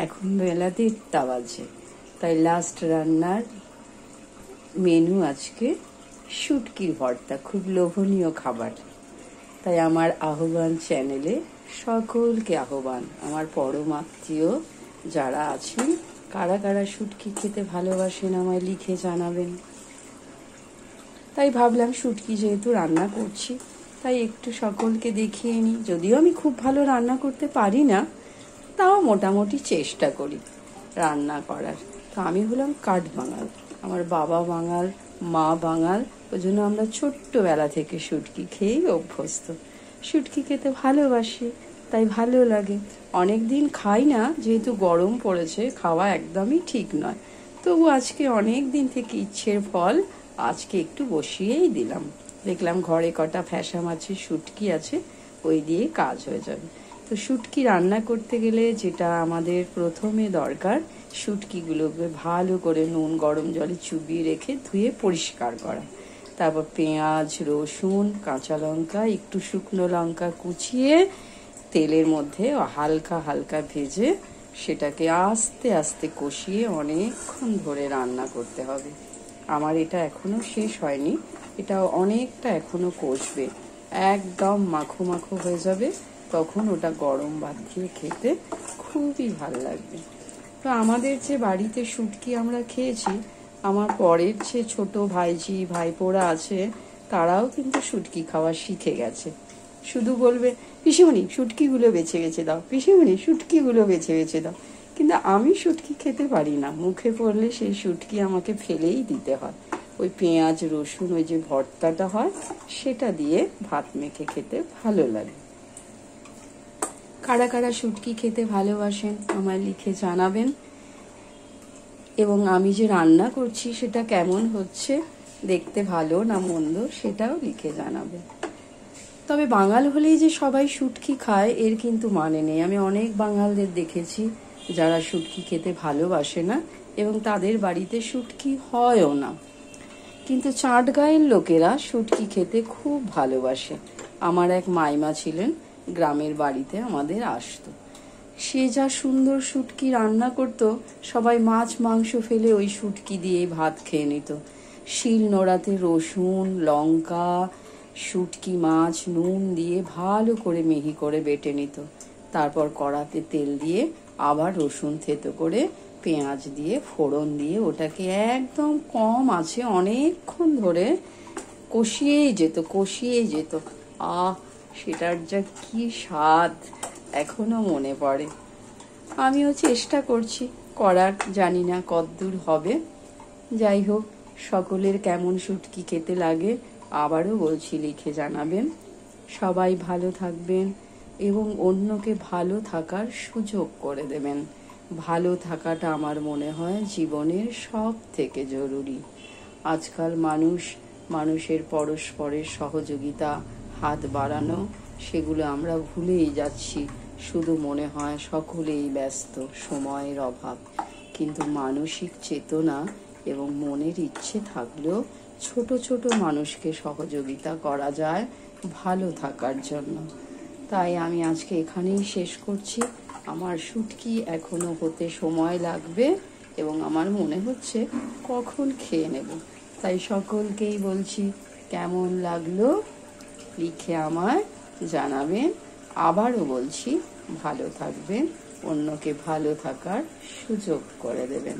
এখন বেলা 1:30 বাজে। তাই লাস্ট রান্নার মেনু আজকে শুটকির ভর্তা, খুব লোভনীয় খাবার। তাই আমার আহ্বান চ্যানেলে সকলকে আহ্বান, আমার পরমাত্মীয় যারা আছেন, কারা কারা শুটকি খেতে ভালোবাসেন আমায় লিখে জানাবেন। তাই ভাবলাম শুটকি যেহেতু রান্না করছি, তাই একটু সকলকে দেখিয়ে নিই। যদিও আমি খুব ভালো রান্না করতে পারি না, তাও মোটামুটি চেষ্টা করি রান্না করার। তো আমি হলাম কাঠ বাঙাল, আমার বাবা বাঙাল, মা বাঙাল, ওই জন্য আমরা ছোট্টবেলা থেকে শুটকি খেয়েই অভ্যস্ত। শুটকি খেতে ভালোবাসি, তাই ভালো লাগে। অনেক দিন খাই না, যেহেতু গরম পড়েছে, খাওয়া একদমই ঠিক নয়। তবু আজকে অনেক দিন থেকে ইচ্ছের ফল, আজকে একটু বসিয়েই দিলাম। দেখলাম ঘরে কটা ফ্যাসা মাছের শুটকি আছে, ওই দিয়ে কাজ হয়ে যাবে। তো শুটকি রান্না করতে গেলে যেটা আমাদের প্রথমে দরকার, শুটকিগুলোকে ভালো করে নুন গরম জলে চুবিয়ে রেখে ধুয়ে পরিষ্কার করা। তারপর পেঁয়াজ, রসুন, কাঁচা লঙ্কা, একটু শুকনো লঙ্কা কুচিয়ে তেলের মধ্যে হালকা হালকা ভেজে সেটাকে আস্তে আস্তে কষিয়ে অনেকক্ষণ ধরে রান্না করতে হবে। আমার এটা এখনো শেষ হয়নি, এটা অনেকটা এখনো কষবে, একদম মাখো মাখো হয়ে যাবে। তখন ওটা গরম ভাত দিয়ে খেতে খুবই ভালো লাগবে। তো আমাদের যে বাড়িতে শুটকি আমরা খেয়েছি, আমার পরের যে ছোট ভাইজি ভাইপোরা আছে, তারাও কিন্তু শুটকি খাওয়া শিখে গেছে। শুধু বলবে, পিসিমণি শুটকিগুলো বেছে বেছে দাও, পিসিমণি শুটকিগুলো বেছে বেছে দাও। কিন্তু আমি শুটকি খেতে পারি না, মুখে পড়লে সেই শুটকি আমাকে ফেলেই দিতে হয়। ওই পেঁয়াজ রসুন, ওই যে ভর্তাটা হয়, সেটা দিয়ে ভাত মেখে খেতে ভালো লাগে। কারা কারা শুটকি খেতে ভালোবাসেন আমায় লিখে জানাবেন। এবং আমি যে রান্না করছি সেটা কেমন হচ্ছে, দেখতে ভালো না মন্দ, সেটাও লিখে জানাবেন। তবে বাঙাল হলেই যে সবাই শুটকি খায় এর কিন্তু মানে নেই। আমি অনেক বাঙালদের দেখেছি যারা শুটকি খেতে ভালোবাসে না, এবং তাদের বাড়িতে শুটকি হয়ও না। কিন্তু চাট গাঁয়ের লোকেরা শুটকি খেতে খুব ভালোবাসে। আমার এক মাইমা ছিলেন, গ্রামের বাড়িতে আমাদের আসতো। সে যা সুন্দর শুটকি রান্না করত, সবাই মাছ মাংস ফেলে ওই শুটকি দিয়ে ভাত খেয়ে নিত। শিল নোড়াতে রসুন লঙ্কা শুটকি মাছ নুন দিয়ে ভালো করে মিহি করে বেটে নিত। তারপর কড়াতে তেল দিয়ে আবার রসুন থেতো করে পেঁয়াজ দিয়ে ফোড়ন দিয়ে ওটাকে একদম কম আছে অনেকক্ষণ ধরে কষিয়েই যেত। সেটার যা কি স্বাদ এখনো মনে পড়ে। আমিও চেষ্টা করছি করার, জানি না কতদূর হবে। যাই হোক, সকলের কেমন শুটকি খেতে লাগে আবারও বলছি, লিখে জানাবেন। সবাই ভালো থাকবেন এবং অন্যকে ভালো থাকার সুযোগ করে দেবেন। ভালো থাকাটা আমার মনে হয় জীবনের সব থেকে জরুরি। আজকাল মানুষের পরস্পরের সহযোগিতা, হাত বাড়ানো, সেগুলো আমরা ভুলেই যাচ্ছি। শুধু মনে হয় সকলেই ব্যস্ত, সময়ের অভাব। কিন্তু মানসিক চেতনা এবং মনের ইচ্ছে থাকলেও ছোট ছোট মানুষকে সহযোগিতা করা যায় ভালো থাকার জন্য। তাই আমি আজকে এখানেই শেষ করছি। আমার শুটকি এখনো হতে সময় লাগবে এবং আমার মনে হচ্ছে কখন খেয়ে নেব। তাই সকলকেই বলছি, কেমন লাগলো লিখে আমায় জানাবেন। আবারও বলছি, ভালো থাকবেন, অন্যকে ভালো থাকার সুযোগ করে দেবেন।